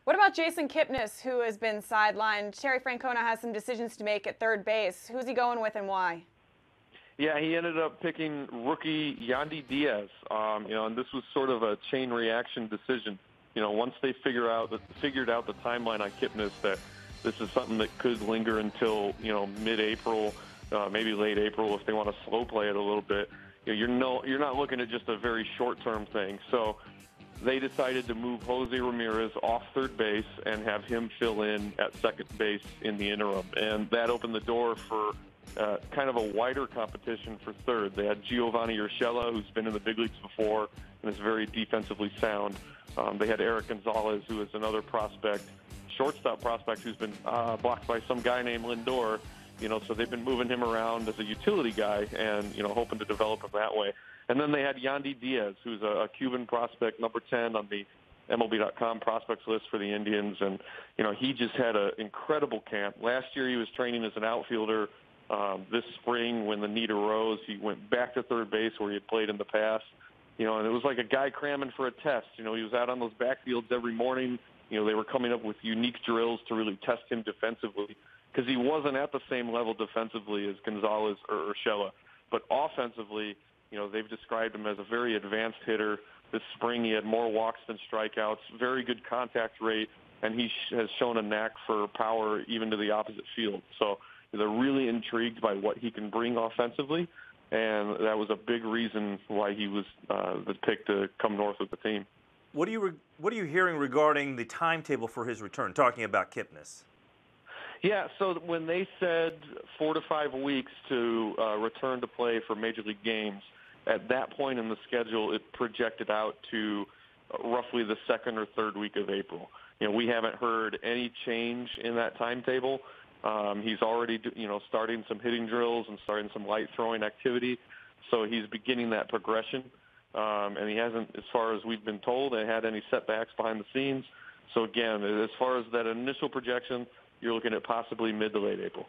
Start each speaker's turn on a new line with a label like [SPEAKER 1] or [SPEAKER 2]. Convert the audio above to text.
[SPEAKER 1] What about Jason Kipnis, who has been sidelined? Terry Francona has some decisions to make at third base. Who's he going with and why?
[SPEAKER 2] Yeah, he ended up picking rookie Yandy Diaz. And this was sort of a chain reaction decision. Once they figured out the timeline on Kipnis, that this is something that could linger until mid-April, maybe late April if they want to slow play it a little bit. You're not looking at just a very short-term thing. So they decided to move Jose Ramirez off third base and have him fill in at second base in the interim, and that opened the door for kind of a wider competition for third. They had Giovanni Urshela, who's been in the big leagues before and is very defensively sound. They had Eric Gonzalez, who is another prospect, shortstop prospect, who's been blocked by some guy named Lindor. So they've been moving him around as a utility guy and, hoping to develop him that way. And then they had Yandy Diaz, who's a Cuban prospect, number 10 on the MLB.com prospects list for the Indians. And, he just had an incredible camp. Last year he was training as an outfielder. This spring, when the need arose, he went back to third base where he had played in the past. And it was like a guy cramming for a test. He was out on those backfields every morning. They were coming up with unique drills to really test him defensively, because he wasn't at the same level defensively as Gonzalez or Urshela. But offensively, they've described him as a very advanced hitter. This spring he had more walks than strikeouts, very good contact rate, and he has shown a knack for power even to the opposite field. So they're really intrigued by what he can bring offensively, and that was a big reason why he was the pick to come north with the team.
[SPEAKER 3] What are you hearing regarding the timetable for his return, talking about Kipnis?
[SPEAKER 2] Yeah, so when they said 4 to 5 weeks to return to play for Major League games, at that point in the schedule, it projected out to roughly the second or third week of April. We haven't heard any change in that timetable. He's already, starting some hitting drills and starting some light throwing activity. So he's beginning that progression. And he hasn't, as far as we've been told, had any setbacks behind the scenes. So again, as far as that initial projection, you're looking at possibly mid to late April.